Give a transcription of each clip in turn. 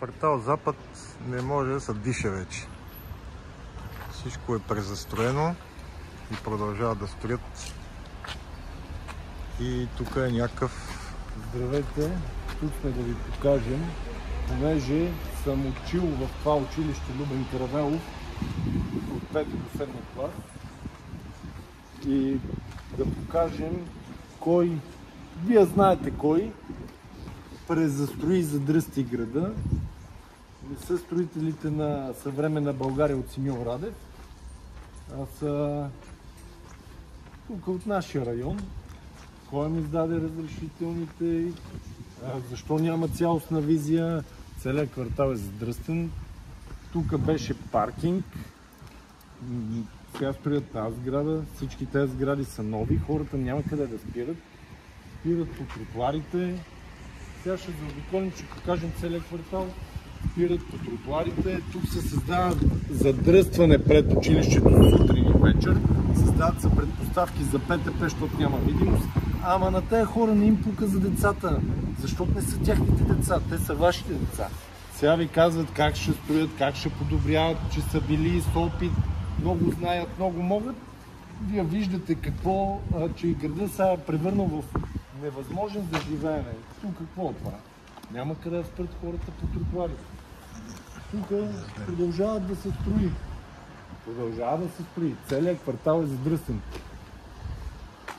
Квартал Запад не може да се диша вече. Всичко е презастроено и продължават да строят. И тук е някакъв... Здравейте, тук сме да ви покажем, понеже съм учил в това училище Любен Каравелов от 5 до 7 клас и да покажем кой, вие знаете кой, презастрои и задръсти града. Не са строителите на съвременна България от Симеон Радев, а са тук от нашия район. Кой им издаде разрешителните, защо няма цялостна визия, целият квартал е задръстен. Тук беше паркинг, сега строят тази сграда, всички тези сгради са нови, хората няма къде да спират. Спират по тротуарите, сега ще заобиколим, ще покажем целият квартал. Спират по тротуарите, тук се създава задръстване пред училището сутрин и вечер. Създават се предпоставки за ПТП, защото няма видимост. Ама на тези хора не им пука за децата, защото не са тяхните деца, те са вашите деца. Сега ви казват как ще строят, как ще подобряват, че са били с опит, много знаят, много могат. Вие виждате какво, че и градът се е превърнал в невъзможен за живеене. Тук какво е това? Няма къде да спрат хората по тротуарите. Тук продължават да се строи. Продължава да се строи. Целият квартал е задръстен.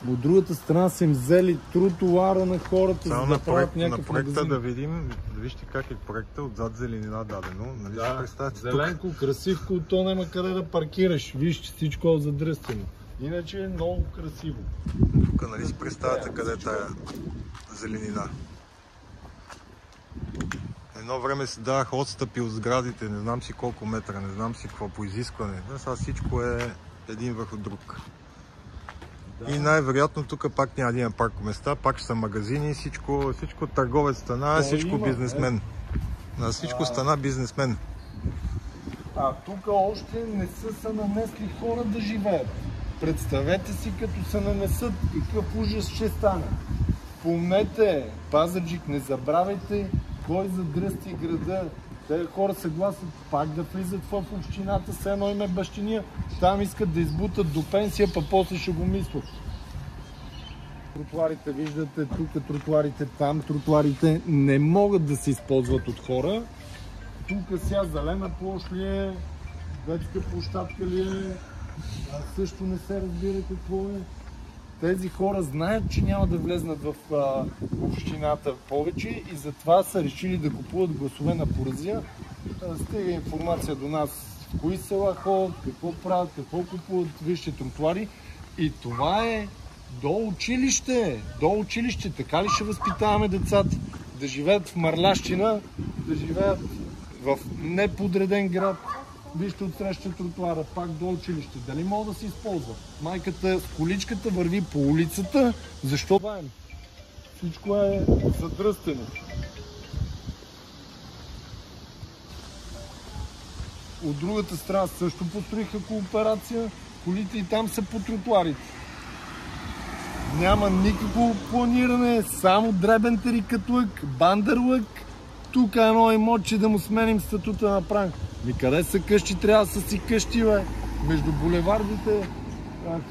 От другата страна са им взели тротуара на хората, за да правят някакъв проекта магазин. да видим, вижте как е проекта, отзад зеленина дадено. Нали Да, зеленко, тук... красивко, то няма къде да паркираш. Виж, че всичко е задръстено. Иначе е много красиво. Тук нали си представяте къде е тая зеленина. Едно време се даваха отстъпи от сградите, не знам си колко метра, не знам си какво по изискване. Сега всичко е един върху друг. Да. И най-вероятно тук пак няма да има паркоместа, пак ще са магазини, всичко търговец стана, всичко бизнесмен. На всичко стана бизнесмен. А тук още не са нанесли хора да живеят. Представете си, като се нанесат, какъв ужас ще стане. Помнете, Пазарджик, не забравяйте кой задръсти града. Те хора съгласят пак да влизат в общината, все едно им е бащиния. Там искат да избутат до пенсия, па после ще го мислят. Тротуарите, виждате, тук тротуарите, там тротуарите не могат да се използват от хора. Тук сега зелена площ ли е, детска площадка ли е, също не се разбира какво е. Тези хора знаят, че няма да влезнат в общината повече и затова са решили да купуват гласове на поразия. Стига информация до нас в кои села ходят, какво правят, какво купуват, вижте тротуари. И това е до училище. До училище. Така ли ще възпитаваме децата? Да живеят в мърлящина, да живеят в неподреден град. Вижте отсреща тротуара, пак до училище. Дали мога да се използва? Майката с количката върви по улицата, защото всичко е задръстено. От другата страна също построиха кооперация, колите и там са по тротуарите. Няма никакво планиране, само дребен тарикатлък, бандърлък. Тук е едно имотче да му сменим статута на пранк. Ми къде са къщи? Трябва да са си къщи, бе. Между булевардите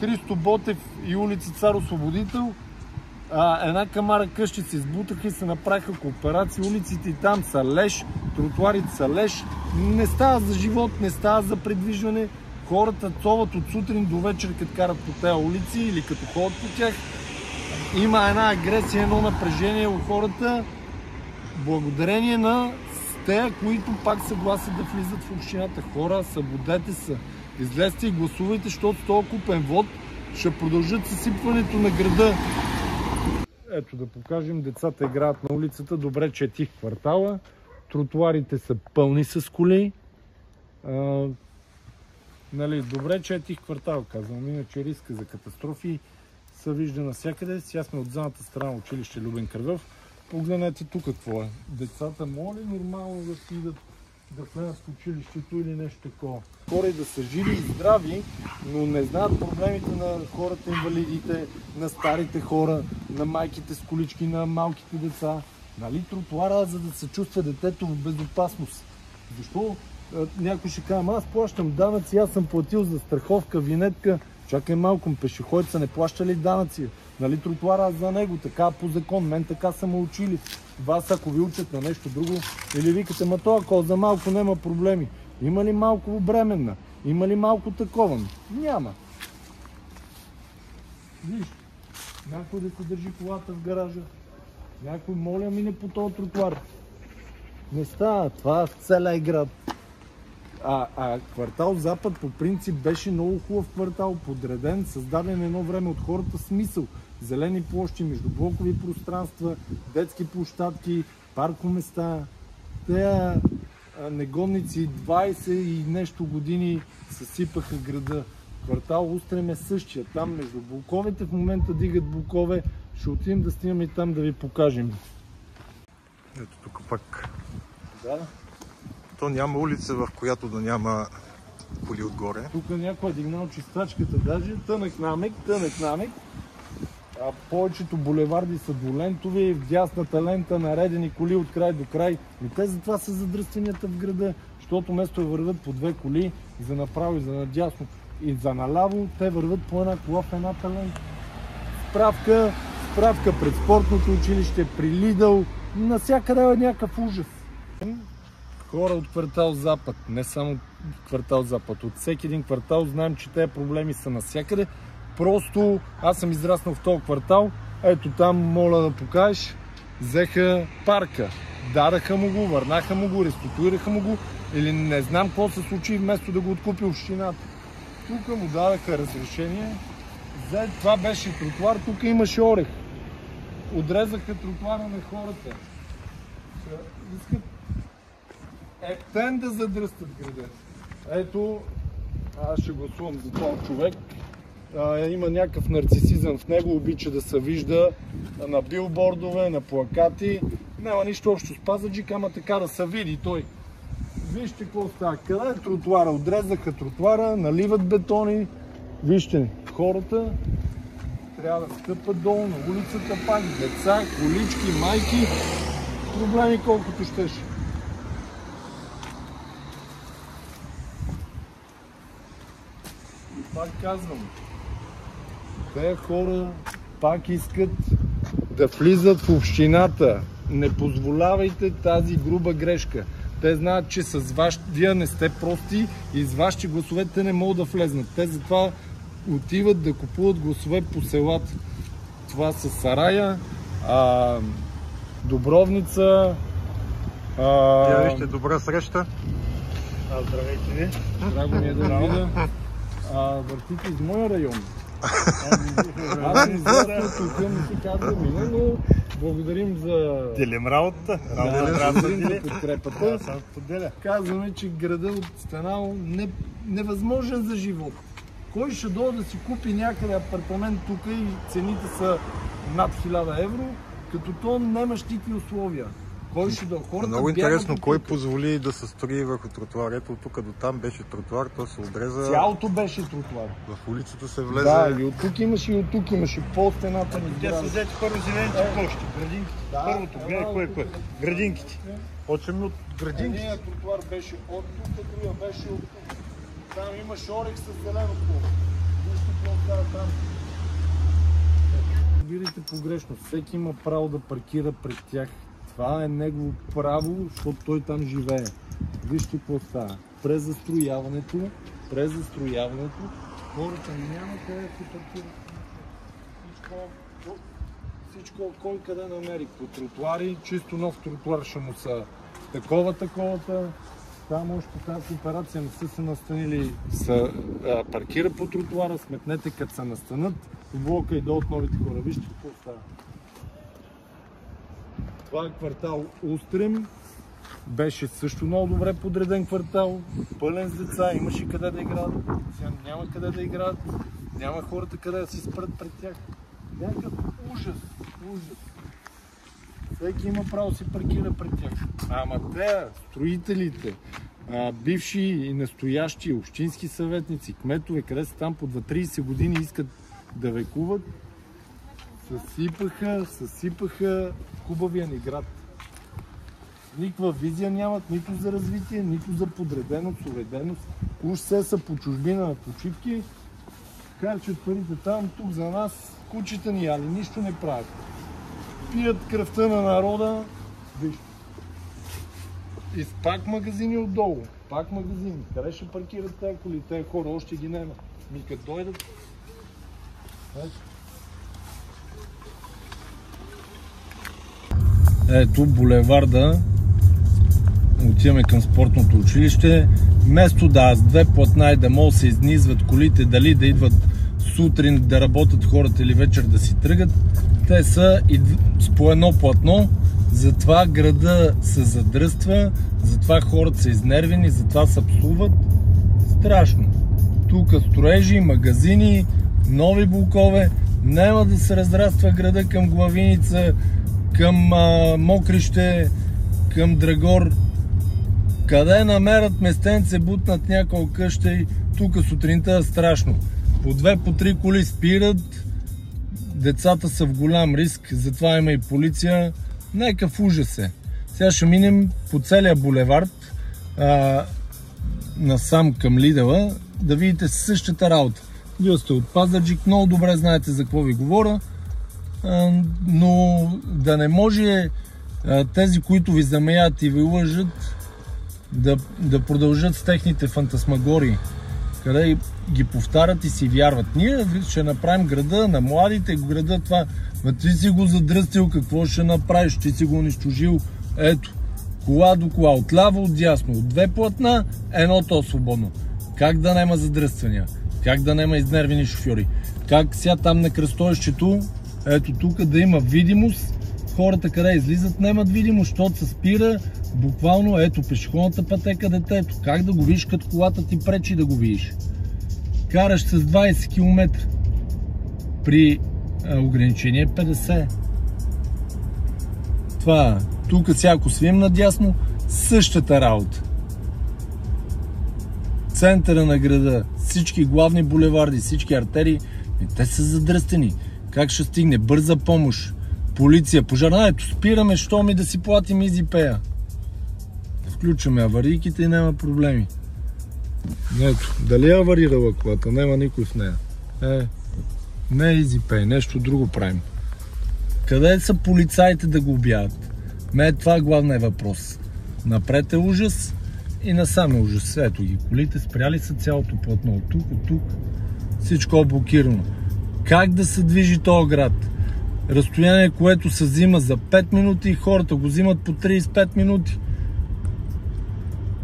Христо Ботев и улица Цар Освободител. Една камара къщи се избутаха и се направиха кооперации. Улиците и там са леш, тротуарите са леш. Не става за живот, не става за предвижване. Хората цоват от сутрин до вечер, като карат по тези улици или като ходят по тях. Има една агресия, едно напрежение у хората. Благодарение на те, които пак съгласят да влизат в общината. Хора, събудете се. Излезте и гласувайте, защото с този купен вод ще продължат съсипването на града. Ето да покажем, децата играят на улицата. Добре, че тих квартала. Тротуарите са пълни с коли. Добре, че тих квартал, казвам. Иначе риска за катастрофи се вижда навсякъде. Сега сме от задната страна училище Любен Каравелов. Погледнете тук какво е. Децата моля нормално да си идат да влезат в училището или нещо такова. Хора да са живи и здрави, но не знаят проблемите на хората, инвалидите, на старите хора, на майките с колички, на малките деца. Нали тротуара, за да се чувства детето в безопасност? Защо? Някой ще каже, аз плащам данъци, аз съм платил за страховка, винетка. Чакай малко, пешеходеца не плаща ли данъци? Нали тротуара за него, така по закон, мен така са ме учили. Вас ако ви учат на нещо друго, или викате, ма това, ако за малко няма проблеми. Има ли малко бременна? Има ли малко такова? Няма. Виж, някой да се държи колата в гаража. Някой моля мине по този тротуар. Не става, това в целия град. А квартал Запад по принцип беше много хубав квартал, подреден, създаден едно време от хората смисъл. Зелени площи, междублокови пространства, детски площадки, паркоместа. Те негодници 20 и нещо години съсипаха града. Квартал Устрем е същия. Там между блоковете в момента дигат блокове. Ще отидем да снимаме и там да ви покажем. Ето тук пак. Да. То няма улица, в която да няма коли отгоре. Тук някой е дигнал чистачката даже. Тънък намек. Повечето булеварди са двулентови, в дясната лента наредени коли от край до край. И те затова са задръстванията в града, защото вместо да върват по две коли, за направо и за надясно и за наляво, те върват по една кола в едната лента. Справка пред спортното училище, при Лидъл, навсякъде е някакъв ужас. Хора от квартал Запад, не само квартал Запад, от всеки един квартал знаем, че тези проблеми са навсякъде. Просто аз съм израснал в този квартал, ето там, моля да покажеш, взеха парка, дадаха му го, върнаха му го, реституираха му го или не знам какво се случи вместо да го откупи общината. Тук му дадаха разрешение, това беше тротуар, тук имаше орех. Отрезаха тротуара на хората. Искат ептен да задръстат града. Ето, аз ще гласувам за този човек. Има някакъв нарцисизъм в него, обича да се вижда на билбордове, на плакати. Няма нищо общо с Пазарджик, ама така да се види той. Вижте какво става. Къде е тротуара? Отрезаха тротуара, наливат бетони. Вижте, хората трябва да стъпат долу на улицата пак. Деца, колички, майки. Проблеми колкото щеш. Пак казвам, тези хора пак искат да влизат в общината. Не позволявайте тази груба грешка. Те знаят, че с вие не сте прости и с вашите гласове те не могат да влезнат. Те затова отиват да купуват гласове по селата. Това са Сарая, Дубровница. Вижте, добра среща. Здравейте ви. Драго ми е да видя. Въртите из моя район. Аз не знам, тук не си казвам, но благодарим за... Делим работата. Благодарим за подкрепата. Казваме, че града от Станало невъзможен за живот. Кой ще дойде да си купи някъде апартамент тук и цените са над 1000 евро, като то нямаш никакви условия. Кой ще дойде? Хората много интересно, кой позволи да се строи върху тротуар? Ето от тук до там беше тротуар, то се отреза. Цялото беше тротуар. В улицата се влезе. Да, и от тук имаше по стената. Те са взети първо зелените площи, градинките. Първото, гледай кое. Градинките. Почваме от градинките. Единият тротуар беше от тук, другия беше от тук. Там имаше орех с зелено поле. Вижте какво става там. Разбирайте погрешно, всеки има право да паркира пред тях. Това е негово право, защото той там живее. Вижте какво става. През застрояването, хората няма къде да се паркират. Всичко кой къде намери. По тротуари, чисто нов тротуар ще му са таковата. Там още тази операция не са се настанили. Паркира по тротуара, сметнете като се настанат в блока и до от новите хора. Вижте какво става. Това е квартал Устрем. Беше също много добре подреден квартал. Пълен с деца, имаше къде да играят. Сега няма къде да играят. Няма хората къде да си спрат пред тях. Някакъв ужас. Всеки има право да си паркира пред тях. Ама те, строителите, бивши и настоящи общински съветници, кметове, къде са там по 30 години искат да векуват, съсипаха хубавия ни град. Никаква визия нямат, нито за развитие, нито за подреденост, уреденост. Уж все са по чужбина на почивки, харчат парите там, тук за нас кучета ни яли, нищо не правят. Пият кръвта на народа, виж. И пак магазини отдолу, пак магазини. Къде ще паркират тези коли? Тези хора още ги няма. Ми като дойдат. Ето булеварда. Отиваме към спортното училище. Вместо с две платна и да могат да се изнизват колите, дали да идват сутрин да работят хората или вечер да си тръгат, те са с по едно платно. Затова града се задръства, затова хората са изнервени, затова се псуват. Страшно. Тук строежи, магазини, нови блокове. Няма да се разраства града към Главиница, към Мокрище, към Драгор. Къде намерят местенце, бутнат няколко къща и тук сутринта е страшно. По 2, по 3 коли спират, децата са в голям риск, затова има и полиция. Някакъв ужас е. Сега ще минем по целия булевард насам към Лидъла, да видите същата работа. Вие сте от Пазарджик, много добре знаете за какво ви говоря, но да не може тези, които ви замеят и ви лъжат, да продължат с техните фантасмагории, къде ги повтарят и си вярват. Ние ще направим града на младите, града това. Ти си го задръстил, какво ще направиш? Ти си го унищожил. Ето, кола до кола, отляво, отдясно, от 2 платна, едното свободно. Как да няма задръствания? Как да няма изнервени шофьори? Как сега там на кръстовището, ето тук да има видимост, хората къде излизат нямат видимост, защото се спира буквално, ето пешеходната пътека детето. Как да го видиш, като колата ти пречи да го видиш? Караш с 20 км при ограничение 50. Това, тук всяко свием надясно, същата работа. Центъра на града, всички главни булеварди, всички артерии, те са задръстени. Как ще стигне? Бърза помощ, полиция, пожарна. Ето, спираме, що ми да си платим изипея. Включваме аварийките и няма проблеми. Ето, дали е аварирала колата? Няма никой в нея. Не е изипей, нещо друго правим. Къде са полицаите да го обяват? Това е главният въпрос. Напред е ужас и насам е ужас. Ето ги, колите спряли са цялото платно. От тук. Всичко е блокирано. Как да се движи този град? Разстояние, което се взима за 5 минути и хората го взимат по 35 минути.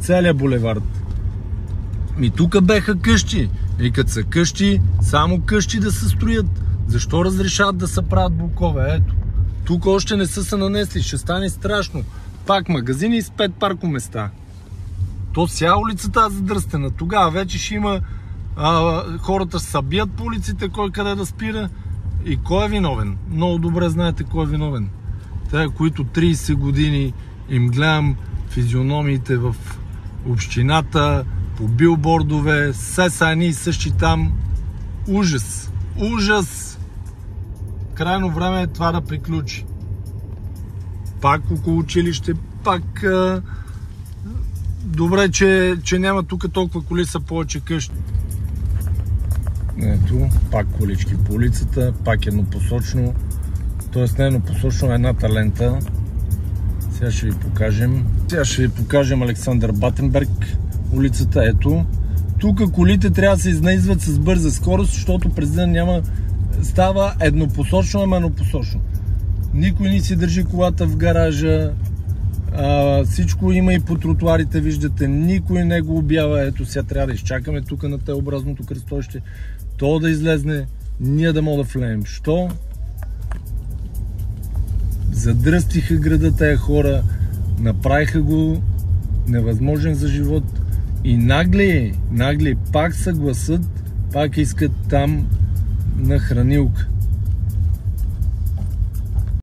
Целият булевард. Тук беха къщи. И като са къщи, само къщи да се строят. Защо разрешават да се правят блокове? Ето. Тук още не са се нанесли. Ще стане страшно. Пак магазини и с 5 паркоместа. То сега улицата е задръстена. Тогава вече ще има хората ще се бият по улиците, кой къде да спира. И кой е виновен? Много добре знаете кой е виновен. Те, които 30 години им гледам физиономиите в общината, по билбордове, все са едни и същи там. Ужас! Ужас! Крайно време е това да приключи. Пак около училище, пак... Добре, че няма тук толкова коли, са повече къщи. Ето, пак колички по улицата, пак еднопосочно. Тоест не еднопосочно, едната лента. Сега ще ви покажем. Александър Батенберг. Улицата, ето. Тук колите трябва да се изнезват с бърза скорост, защото през ден няма... Става еднопосочно, ама еднопосочно. Никой не си държи колата в гаража. Всичко има и по тротуарите, виждате. Никой не го обява. Ето сега трябва да изчакаме тук на Т-образното кръстовище. То да излезне, ние да мога да влеем. Що? Задръстиха града тая хора, направиха го невъзможен за живот и нагли пак се гласат, пак искат там на хранилка.